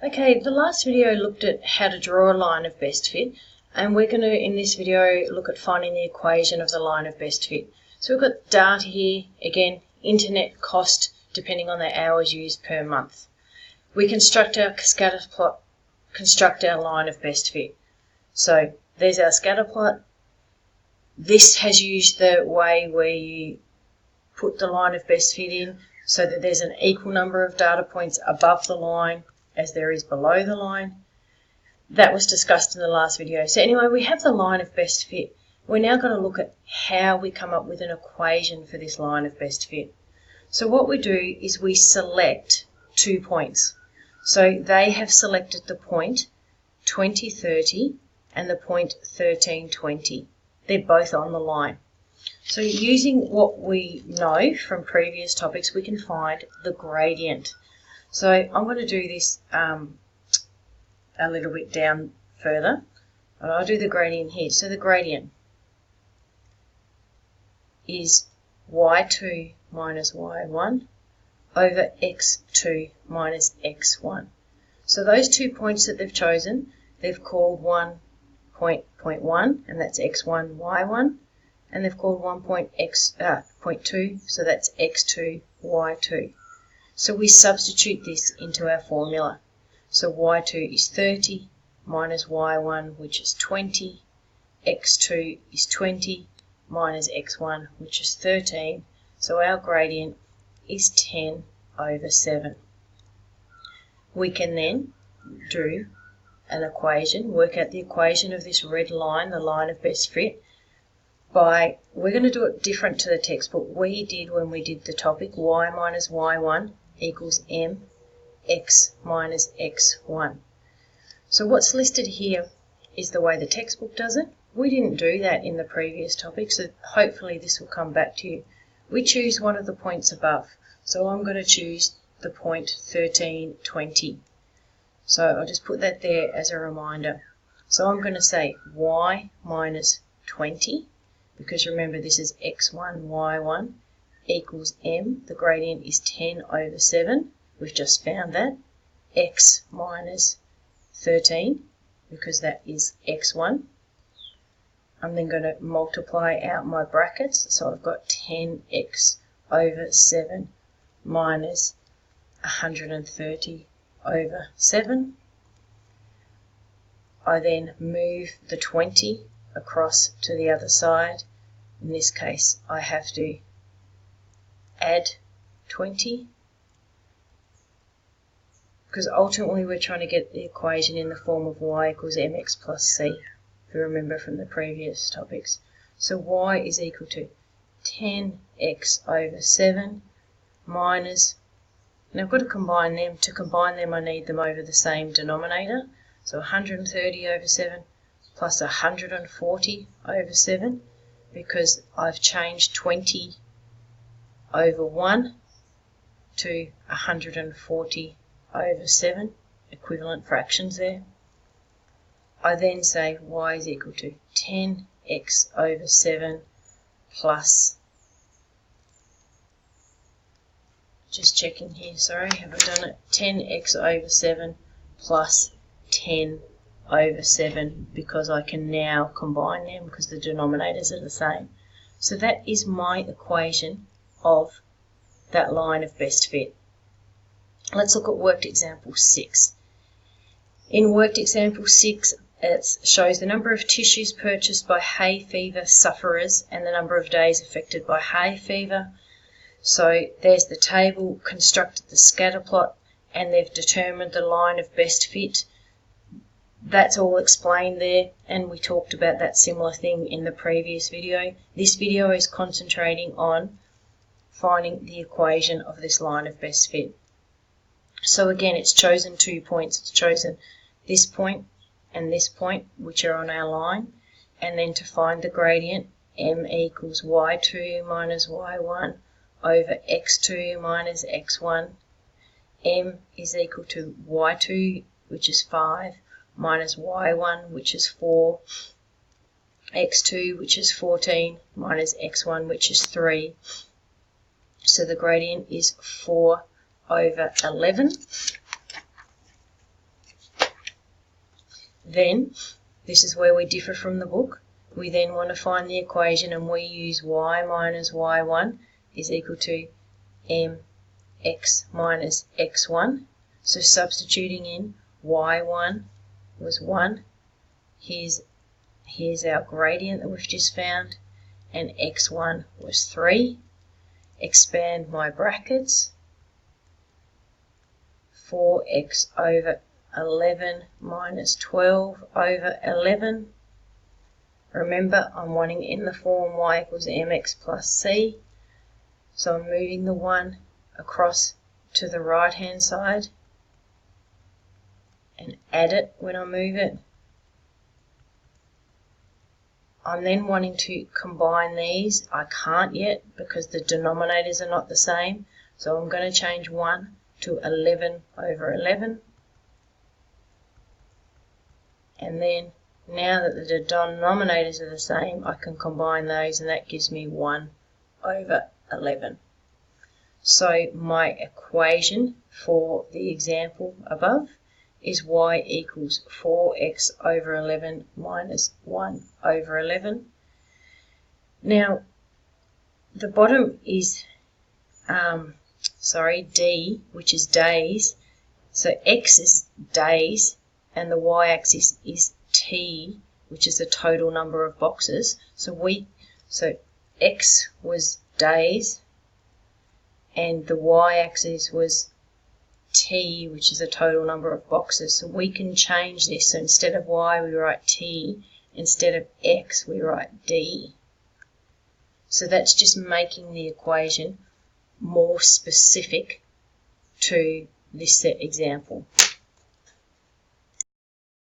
Okay, the last video looked at how to draw a line of best fit, and we're going to, in this video, look at finding the equation of the line of best fit. So we've got data here, again, internet cost depending on the hours used per month. We construct our scatter plot, construct our line of best fit. So there's our scatter plot. This has used the way where you put the line of best fit in so that there's an equal number of data points above the line as there is below the line. That was discussed in the last video. So anyway, we have the line of best fit. We're now going to look at how we come up with an equation for this line of best fit. So what we do is we select 2 points. So they have selected the point 2030 and the point 1320. They're both on the line. So using what we know from previous topics, we can find the gradient. So I'm going to do this a little bit down further, and I'll do the gradient here. So the gradient is y2 minus y1 over x2 minus x1. So those 2 points that they've chosen, they've called one point 1, and that's x1, y1, and they've called one point 2, so that's x2, y2. So we substitute this into our formula. So y2 is 30 minus y1, which is 20, x2 is 20 minus x1, which is 13. So our gradient is 10 over 7. We can then do an equation, work out the equation of this red line, the line of best fit, we're going to do it different to the textbook. We did when we did the topic y minus y1 equals mx minus x1. So what's listed here is the way the textbook does it. We didn't do that in the previous topic, so hopefully this will come back to you. We choose one of the points above. So I'm going to choose the point 1320. So I'll just put that there as a reminder. So I'm going to say y minus 20, because remember this is x1, y1, equals m. The gradient is 10 over 7. We've just found that. X minus 13, because that is x1. I'm then going to multiply out my brackets. So I've got 10x over 7 minus 130 over 7. I then move the 20 across to the other side. In this case, I have to add 20, because ultimately we're trying to get the equation in the form of y equals mx plus c, if you remember from the previous topics. So y is equal to 10x over 7 minus, now I've got to combine them. To combine them I need them over the same denominator. So 130 over 7 plus 140 over 7, because I've changed 20 over 1 to 140 over 7, equivalent fractions there. I then say y is equal to 10x over 7 plus, just checking here, sorry, have I done it? 10x over 7 plus 10 over 7, because I can now combine them because the denominators are the same. So that is my equation of that line of best fit. Let's look at worked example 6. In worked example 6, it shows the number of tissues purchased by hay fever sufferers and the number of days affected by hay fever. So there's the table, constructed the scatter plot, and they've determined the line of best fit. That's all explained there, and we talked about that similar thing in the previous video. This video is concentrating on finding the equation of this line of best fit. So again, it's chosen 2 points. It's chosen this point and this point, which are on our line, and then to find the gradient, m equals y2 minus y1 over x2 minus x1. M is equal to y2, which is 5, minus y1, which is 4, x2, which is 14, minus x1, which is 3. So the gradient is 4 over 11. Then, this is where we differ from the book. We then want to find the equation, and we use y minus y1 is equal to mx minus x1. So substituting in y1 was 1. Here's our gradient that we've just found, and x1 was 3. Expand my brackets. 4x over 11 minus 12 over 11. Remember, I'm wanting in the form y equals mx plus c. So I'm moving the 1 across to the right hand side and add it when I move it. I'm then wanting to combine these. I can't yet because the denominators are not the same. So I'm going to change 1 to 11 over 11. And then, now that the denominators are the same, I can combine those, and that gives me 1 over 11. So my equation for the example above is y equals 4x over 11 minus 1 over 11. Now, the bottom is, D, which is days. So x is days, and the y-axis is t, which is the total number of boxes. So x was days, and the y-axis was t, which is the total number of boxes. So we can change this. So instead of y, we write t. Instead of x, we write d. So that's just making the equation more specific to this set example.